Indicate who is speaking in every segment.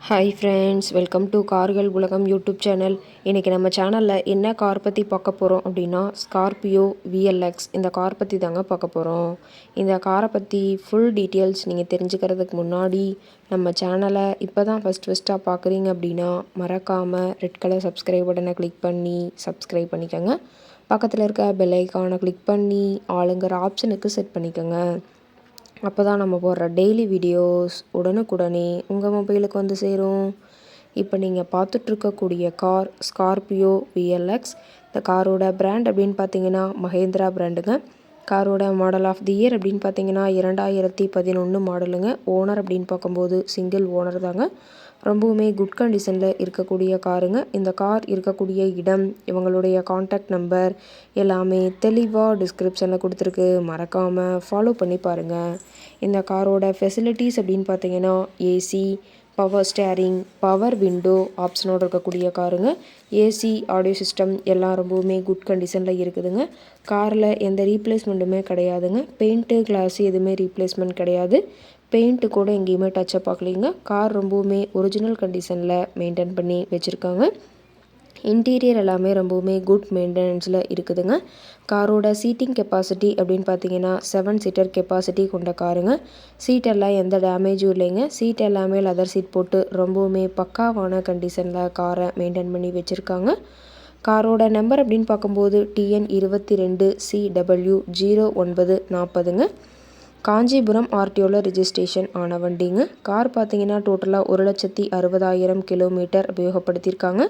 Speaker 1: Hi friends, welcome to கார்கள் உலகம் YouTube channel. இன்றைக்கி நம்ம சேனலில் என்ன கார் பற்றி பார்க்க போகிறோம் அப்படின்னா, ஸ்கார்பியோ விஎல்எக்ஸ் இந்த கார் பற்றி தாங்க பார்க்க போகிறோம். இந்த காரை பற்றி ஃபுல் டீட்டெயில்ஸ் நீங்கள் தெரிஞ்சுக்கிறதுக்கு முன்னாடி நம்ம சேனலை இப்போ தான் ஃபஸ்ட்டாக பார்க்குறீங்க அப்படின்னா மறக்காமல் ரெட் கலர் சப்ஸ்கிரைப் பட்டனை கிளிக் பண்ணி சப்ஸ்கிரைப் பண்ணிக்கோங்க. பக்கத்தில் இருக்க பெல் ஐக்கானை கிளிக் பண்ணி ஆளுங்கிற ஆப்ஷனுக்கு செட் பண்ணிக்கோங்க. அப்போ தான் நம்ம போடுற டெய்லி வீடியோஸ் உடனுக்குடனே உங்கள் மொபைலுக்கு வந்து சேரும். இப்போ நீங்கள் பார்த்துட்ருக்கக்கூடிய கார் ஸ்கார்பியோ விஎல்எக்ஸ். இந்த காரோட பிராண்ட் அப்படின்னு பார்த்தீங்கன்னா மஹேந்திரா பிராண்டுங்க. காரோட மாடல் ஆஃப் தி இயர் அப்படின்னு பார்த்தீங்கன்னா 2011 மாடலுங்க. ஓனர் அப்படின்னு பார்க்கும்போது சிங்கிள் ஓனர் தாங்க. ரொம்பவுமே குட் கண்டிஷனில் இருக்கக்கூடிய காருங்க. இந்த கார் இருக்கக்கூடிய இடம், இவங்களுடைய காண்டாக்ட் நம்பர் எல்லாமே தெளிவாக டிஸ்கிரிப்ஷனில் கொடுத்துருக்கு. மறக்காமல் ஃபாலோ பண்ணி பாருங்கள். இந்த காரோட ஃபெசிலிட்டிஸ் அப்படின்னு பார்த்தீங்கன்னா AC, power steering, power window ஆப்ஷனோடு இருக்கக்கூடிய காருங்க. ஏசி, ஆடியோ சிஸ்டம் எல்லாம் ரொம்பவுமே குட் கண்டிஷனில் இருக்குதுங்க. காரில் எந்த ரீப்ளேஸ்மெண்ட்டுமே கிடையாதுங்க. பெயிண்ட்டு, கிளாஸு எதுவுமே ரீப்ளேஸ்மெண்ட் கிடையாது. பெயிண்ட்டு கூட எங்கேயுமே டச்சப் ஆகலைங்க. கார் ரொம்பவுமே ஒரிஜினல் கண்டிஷனில் மெயின்டைன் பண்ணி வச்சுருக்காங்க. இன்டீரியர் எல்லாமே ரொம்பவுமே குட் மெயின்டெனன்ஸில் இருக்குதுங்க. காரோட சீட்டிங் கெப்பாசிட்டி அப்படின்னு பார்த்தீங்கன்னா 7 சீட்டர் கெப்பாசிட்டி கொண்ட காருங்க. சீட்டெல்லாம் எந்த டேமேஜும் இல்லைங்க. சீட் எல்லாமே லெதர் சீட் போட்டு ரொம்பவுமே பக்காவான கண்டிஷனில் காரை மெயின்டைன் பண்ணி வச்சுருக்காங்க. காரோட நம்பர் அப்படின்னு பார்க்கும்போது TN 22CW 0940ங்க. காஞ்சிபுரம் ஆர்டிஓவில் ரிஜிஸ்ட்ரேஷன் ஆன வண்டிங்க. கார் பார்த்தீங்கன்னா டோட்டலாக 1,60,60,000 கிலோமீட்டர் உபயோகப்படுத்தியிருக்காங்க.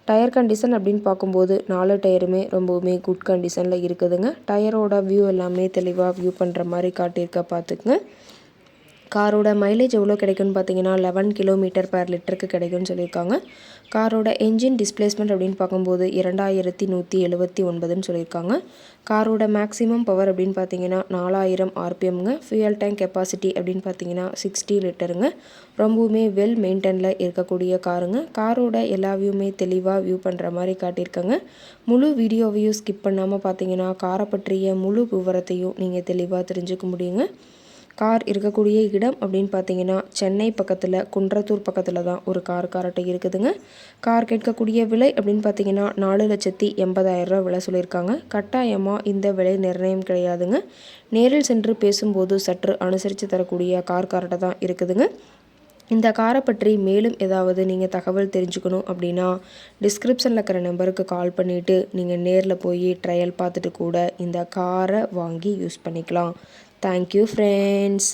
Speaker 1: டயர் கண்டிஷன் அப்படின்னு பார்க்கும்போது 4 டயருமே ரொம்பவுமே குட் கண்டிஷனில் இருக்குதுங்க. டயரோட வியூ எல்லாமே தெளிவாக வியூ பண்ணுற மாதிரி காட்டியிருக்க பார்த்துக்குங்க. காரோட மைலேஜ் எவ்வளோ கிடைக்குன்னு பார்த்தீங்கன்னா 11 கிலோமீட்டர் பர் லிட்டருக்கு கிடைக்கும்னு சொல்லியிருக்காங்க. காரோட என்ஜின் டிஸ்பிளேஸ்மெண்ட் அப்படின்னு பார்க்கும்போது 2179ன்னு சொல்லியிருக்காங்க. காரோட மேக்ஸிமம் பவர் அப்படின்னு பார்த்தீங்கன்னா 4000 RPMங்க. ஃபியூயல் டேங்க் கெப்பாசிட்டி அப்படின்னு பார்த்தீங்கன்னா 60 லிட்டருங்க. ரொம்பவுமே வெல் மெயின்டெனில் இருக்கக்கூடிய காருங்க. காரோட எல்லா வியூமே தெளிவாக வியூ பண்ணுற மாதிரி காட்டியிருக்காங்க. முழு வீடியோவையும் ஸ்கிப் பண்ணாமல் பார்த்தீங்கன்னா காரை பற்றிய முழு விவரத்தையும் நீங்கள் தெளிவாக தெரிஞ்சுக்க முடியுங்க. கார் இருக்கக்கூடிய இடம் அப்படின்னு பார்த்தீங்கன்னா சென்னை பக்கத்தில் குன்றத்தூர் பக்கத்தில் தான் ஒரு கார்கிட்ட இருக்குதுங்க. கார் கேட்கக்கூடிய விலை அப்படின்னு பார்த்தீங்கன்னா 4,80,000 விலை சொல்லியிருக்காங்க. கட்டாயமாக இந்த விலை நிர்ணயம் கிடையாதுங்க. நேரில் சென்று பேசும்போது சற்று அனுசரித்து தரக்கூடிய கார்கிட்ட தான் இருக்குதுங்க. இந்த காரை பற்றி மேலும் ஏதாவது நீங்கள் தகவல் தெரிஞ்சுக்கணும் அப்படின்னா டிஸ்கிரிப்ஷனில் இருக்கிற நம்பருக்கு கால் பண்ணிவிட்டு நீங்கள் நேரில் போய் ட்ரையல் பார்த்துட்டு கூட இந்த காரை வாங்கி யூஸ் பண்ணிக்கலாம். Thank you friends.